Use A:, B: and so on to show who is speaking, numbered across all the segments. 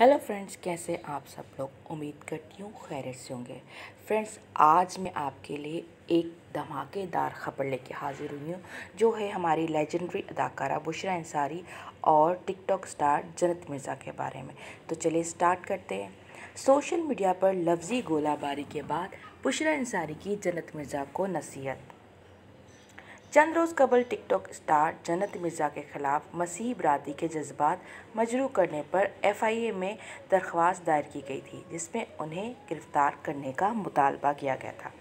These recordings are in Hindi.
A: हेलो फ्रेंड्स, कैसे आप सब लोग। उम्मीद करती हूँ खैरियत से होंगे। फ्रेंड्स, आज मैं आपके लिए एक धमाकेदार ख़बर लेके हाज़िर हुई हूँ, जो है हमारी लेजेंडरी अदाकारा बुशरा अंसारी और टिकटॉक स्टार जन्नत मिर्ज़ा के बारे में। तो चलिए स्टार्ट करते हैं। सोशल मीडिया पर लफ्ज़ी गोलाबारी के बाद बुशरा अंसारी की जन्नत मिर्ज़ा को नसीहत। चंद रोज़ कबल टिकटॉक स्टार जन्नत मिर्ज़ा के खिलाफ मसीही बरादरी के जज्बात मजरू करने पर FIA में दरख्वास्त दायर की गई थी, जिसमें उन्हें गिरफ्तार करने का मुतालबा किया गया था।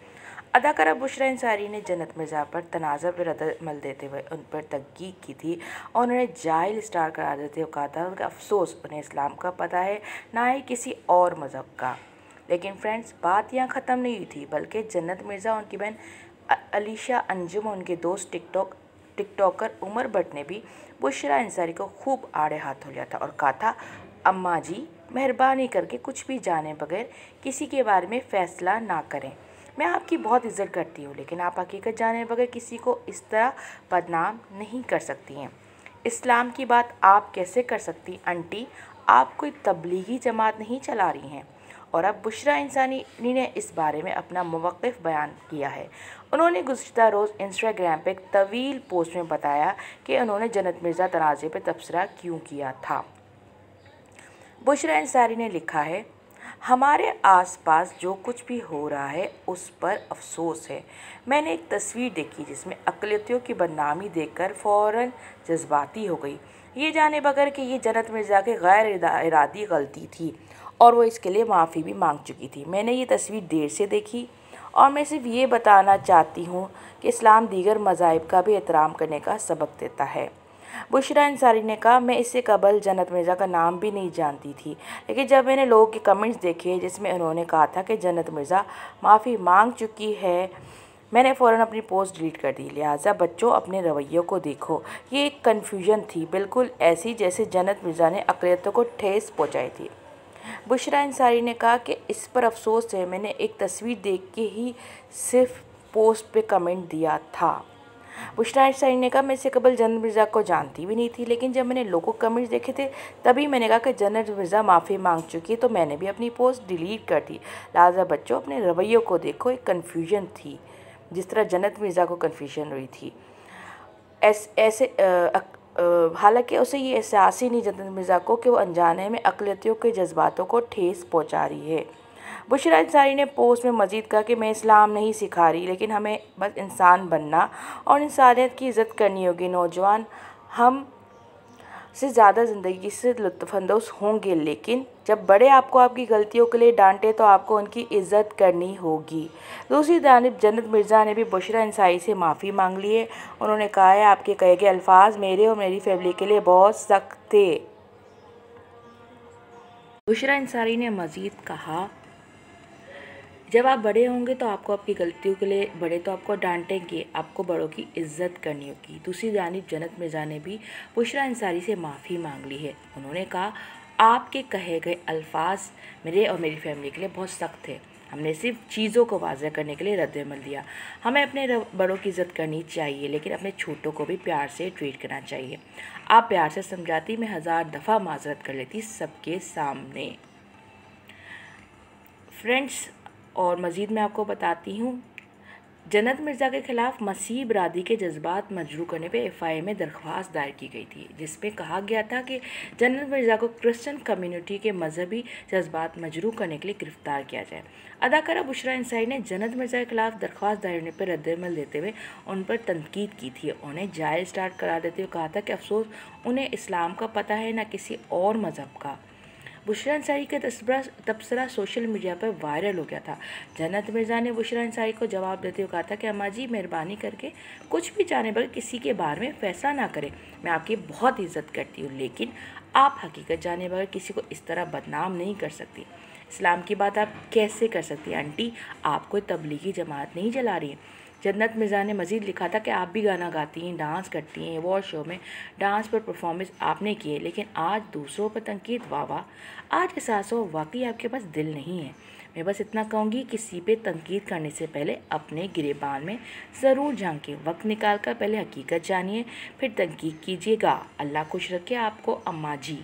A: अदाकारा बुशरा अंसारी ने जन्नत मिर्ज़ा पर तनाज़ा पर रद्द-ए-अमल देते हुए उन पर तनकीद की थी और उन्हें जाहिल स्टार करार देते हुए कहा था कि अफसोस, उन्हें इस्लाम का पता है, ना ही किसी और मज़हब का। लेकिन फ्रेंड्स, बात यहाँ ख़त्म नहीं हुई थी, बल्कि जन्नत मिर्ज़ा, उनकी बहन अलीशा अंजुम और उनके दोस्त टिकटॉकर उमर भट्ट ने भी बुशरा अंसारी को खूब आड़े हाथों लिया था और कहा था, अम्मा जी, मेहरबानी करके कुछ भी जाने बगैर किसी के बारे में फ़ैसला ना करें। मैं आपकी बहुत इज़्ज़त करती हूँ, लेकिन आप हकीकत जाने बगैर किसी को इस तरह बदनाम नहीं कर सकती हैं। इस्लाम की बात आप कैसे कर सकती आंटी? आप कोई तबलीगी जमात नहीं चला रही हैं। और अब बुशरा अंसारी ने इस बारे में अपना मौक़िफ़ बयान किया है। उन्होंने गुज़िश्ता रोज़ इंस्टाग्राम पे एक तवील पोस्ट में बताया कि उन्होंने जन्नत मिर्ज़ा तनाज़े पर तबसरा क्यों किया था। बुशरा अंसारी ने लिखा है, हमारे आसपास जो कुछ भी हो रहा है उस पर अफसोस है। मैंने एक तस्वीर देखी जिसमें अक़लियतों की बदनामी देखकर फ़ौरन जज्बाती हो गई, ये जाने बगैर कि ये जन्नत मिर्ज़ा की गैर इरादी गलती थी और वो इसके लिए माफ़ी भी मांग चुकी थी। मैंने ये तस्वीर देर से देखी और मैं सिर्फ ये बताना चाहती हूँ कि इस्लाम दीगर मज़ाहिब का भी एहतराम करने का सबक देता है। बुशरा अंसारी ने कहा, मैं इससे कबल जन्नत मिर्ज़ा का नाम भी नहीं जानती थी, लेकिन जब मैंने लोगों के कमेंट्स देखे जिसमें उन्होंने कहा था कि जन्नत मिर्ज़ा माफ़ी मांग चुकी है, मैंने फ़ौरन अपनी पोस्ट डिलीट कर दी। लिहाजा बच्चों, अपने रवैयों को देखो। ये एक कन्फ्यूजन थी, बिल्कुल ऐसी जैसे जन्नत मिर्ज़ा ने अक़लियतों को ठेस पहुँचाई थी। बुशरा अंसारी ने कहा कि इस पर अफसोस है, मैंने एक तस्वीर देख के ही सिर्फ पोस्ट पे कमेंट दिया था। बुशरा अंसारी ने कहा, मैं इससे कबल जन्नत मिर्ज़ा को जानती भी नहीं थी, लेकिन जब मैंने लोगों कमेंट्स देखे थे तभी मैंने कहा कि जन्नत मिर्ज़ा माफ़ी मांग चुकी है, तो मैंने भी अपनी पोस्ट डिलीट कर दी। लिहाजा बच्चों, अपने रवैयों को देखो। एक कन्फ्यूजन थी, जिस तरह जन्नत मिर्ज़ा को कन्फ्यूजन हुई थी। ऐसे हालांकि उसे ये एहसास ही नहीं जन्नत मिर्ज़ा को कि वो अनजाने में अक़लियतों के जज्बातों को ठेस पहुंचा रही है। बुशरा अंसारी ने पोस्ट में मज़ीद कहा कि मैं इस्लाम नहीं सिखा रही, लेकिन हमें बस इंसान बनना और इंसानियत की इज़्ज़त करनी होगी। नौजवान हम से ज़्यादा ज़िंदगी से लुत्फ़अंदोज़ होंगे, लेकिन जब बड़े आपको आपकी गलतियों के लिए डांटे तो आपको उनकी इज़्ज़त करनी होगी। दूसरी जानिब जन्नत मिर्ज़ा ने भी बुशरा अंसारी से माफ़ी मांग ली है। उन्होंने कहा है, आपके कहे गए अल्फाज मेरे और मेरी फैमिली के लिए बहुत सख्त थे। बुशरा अंसारी ने मज़ीद कहा, जब आप बड़े होंगे तो आपको आपकी गलतियों के लिए बड़े तो आपको डांटेंगे, आपको बड़ों की इज्जत करनी होगी। दूसरी जानिब जन्नत मिर्ज़ा ने भी बुशरा अंसारी से माफ़ी मांग ली है। उन्होंने कहा, आपके कहे गए अल्फाज मेरे और मेरी फैमिली के लिए बहुत सख्त थे। हमने सिर्फ चीज़ों को वाज़ह करने के लिए रद्द-ए-अमल दिया। हमें अपने बड़ों की इज़्ज़त करनी चाहिए, लेकिन अपने छोटों को भी प्यार से ट्रीट करना चाहिए। आप प्यार से समझाती, मैं 1000 दफ़ा माज़रत कर लेती सबके सामने। फ्रेंड्स, और मज़ीद मैं आपको बताती हूँ, जन्नत मिर्ज़ा के ख़िलाफ़ मसीही बरादरी के जज्बात मजरू करने पे FIA में दरख्वास्त दायर की गई थी, जिसमें कहा गया था कि जन्नत मिर्ज़ा को क्रिश्चियन कम्युनिटी के मजहबी जज्बात मजरू करने के लिए गिरफ़्तार किया जाए। अदाकारा बुशरा अंसारी ने जन्नत मिर्ज़ा के खिलाफ दरख्वास्त दायर होने पर रद्द-ए-अमल देते हुए उन पर तनकीद की थी। उन्हें जाहिल स्टार करार देते हुए कहा था कि अफसोस, उन्हें इस्लाम का पता है, ना किसी और मज़हब का। बुशरा अंसारी का तबसरा सोशल मीडिया पर वायरल हो गया था। जन्नत मिर्ज़ा ने बुशरा अंसारी को जवाब देते हुए कहा था कि अम्मा जी, मेहरबानी करके कुछ भी जाने बगैर किसी के बारे में फ़ैसला ना करें। मैं आपकी बहुत इज़्ज़त करती हूँ, लेकिन आप हकीकत जाने बगैर किसी को इस तरह बदनाम नहीं कर सकती। इस्लाम की बात आप कैसे कर सकती हैं आंटी? आप कोई तबलीगी जमात नहीं चला रही हैं। जन्नत मिर्ज़ा ने मज़ीद लिखा था कि आप भी गाना गाती हैं, डांस करती हैं, अवार्ड शो में डांस पर परफॉर्मेंस आपने की है, लेकिन आज दूसरों पर तनकीद। वाह वाह, आज एहसास हो वाकई आपके पास दिल नहीं है। मैं बस इतना कहूँगी, किसी पे तनकीद करने से पहले अपने गिरेबान में ज़रूर झांकें। वक्त निकाल कर पहले हकीकत जानिए, फिर तनकीद कीजिएगा। अल्लाह खुश रखे आपको अम्मा जी।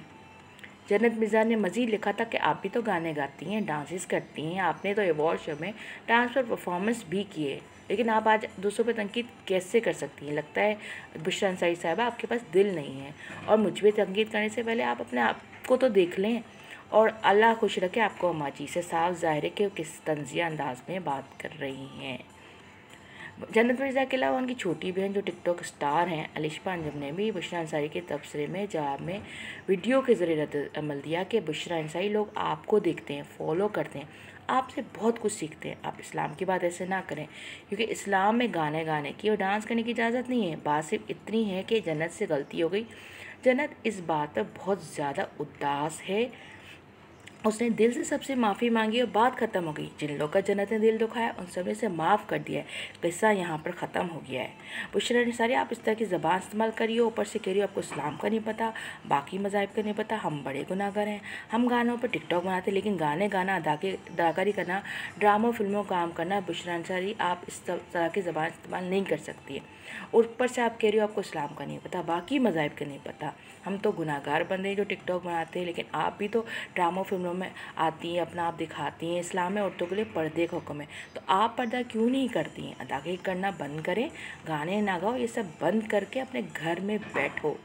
A: जन्नत मिर्ज़ा ने मज़ीद लिखा था कि आप भी तो गाने गाती हैं, डांसेस करती हैं, आपने तो अवार्ड शो में डांस पर परफॉर्मेंस भी किए, लेकिन आप आज दूसरों पर तनकीद कैसे कर सकती हैं? लगता है बुशरा अंसारी साहिबा आपके पास दिल नहीं है। और मुझ पर तनकीद करने से पहले आप अपने आप को तो देख लें। और अल्लाह खुश रखे आपको अम्माजी से। साफ ज़ाहिर है कि वो किस तंज़िया अंदाज में बात कर रही हैं। जन्नत मिर्ज़ा के अलावा उनकी छोटी बहन जो टिकटॉक स्टार हैं अलिशा अंजुम ने भी बुशरा अंसारी के तबसरे में जवाब में वीडियो के ज़रिए रद्द-ए-अमल दिया कि बुशरा अंसारी, लोग आपको देखते हैं, फॉलो करते हैं, आपसे बहुत कुछ सीखते हैं। आप इस्लाम की बात ऐसे ना करें, क्योंकि इस्लाम में गाने गाने की और डांस करने की इजाज़त नहीं है। बात सिर्फ इतनी है कि जन्नत से गलती हो गई। जन्नत इस बात पर बहुत ज़्यादा उदास है। उसने दिल से सबसे माफ़ी मांगी और बात ख़त्म हो गई। जिन लोग का जन्नत ने दिल दुखाया उन सब ने इसे माफ़ कर दिया है। किस्सा यहाँ पर ख़त्म हो गया है। बुशरा अंसारी, आप इस तरह की ज़बान इस्तेमाल करिए, ऊपर से कह रही हो आपको इस्लाम का नहीं पता, बाकी मज़ाहिब का नहीं पता। हम बड़े गुनाहगार हैं। हम गानों पर टिकटॉक बनाते, लेकिन गाने गाना, अदाकारी करना, ड्रामों फिल्मों का काम करना, बुशरा अंसारी आप इस तरह की ज़बान इस्तेमाल नहीं कर सकती है। ऊपर से आप कह रही हो आपको इस्लाम का नहीं पता, बाकी मज़ाहिब का नहीं पता। हम तो गुनाहगार बंदे हैं जो टिकटॉक बनाते हैं, लेकिन आप भी तो ड्रामों फिल्मों में आती हैं, अपना आप दिखाती हैं। इस्लाम में औरतों के लिए पर्दे का हुक्म है, तो आप पर्दा क्यों नहीं करती हैं? अदाकारी करना बंद करें, गाने ना गाओ, ये सब बंद करके अपने घर में बैठो,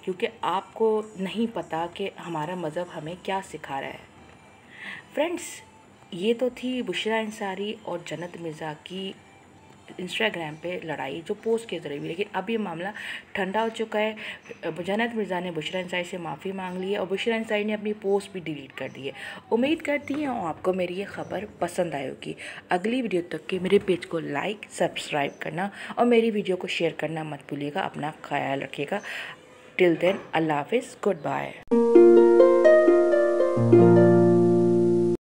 A: क्योंकि आपको नहीं पता कि हमारा मज़हब हमें क्या सिखा रहा है। फ्रेंड्स, ये तो थी बुशरा अंसारी और जन्नत मिर्ज़ा की इंस्टाग्राम पे लड़ाई जो पोस्ट के ज़रिए हुई, लेकिन अब ये मामला ठंडा हो चुका है। जन्नत मिर्ज़ा ने बुशरा अंसारी से माफ़ी मांग ली है और बुशरा अंसारी ने अपनी पोस्ट भी डिलीट कर दी है। उम्मीद करती हूँ आपको मेरी ये खबर पसंद आई होगी। अगली वीडियो तक के मेरे पेज को लाइक सब्सक्राइब करना और मेरी वीडियो को शेयर करना मत भूलिएगा। अपना ख्याल रखिएगा। टिल देन, अल्लाह हाफिज़, गुड बाय।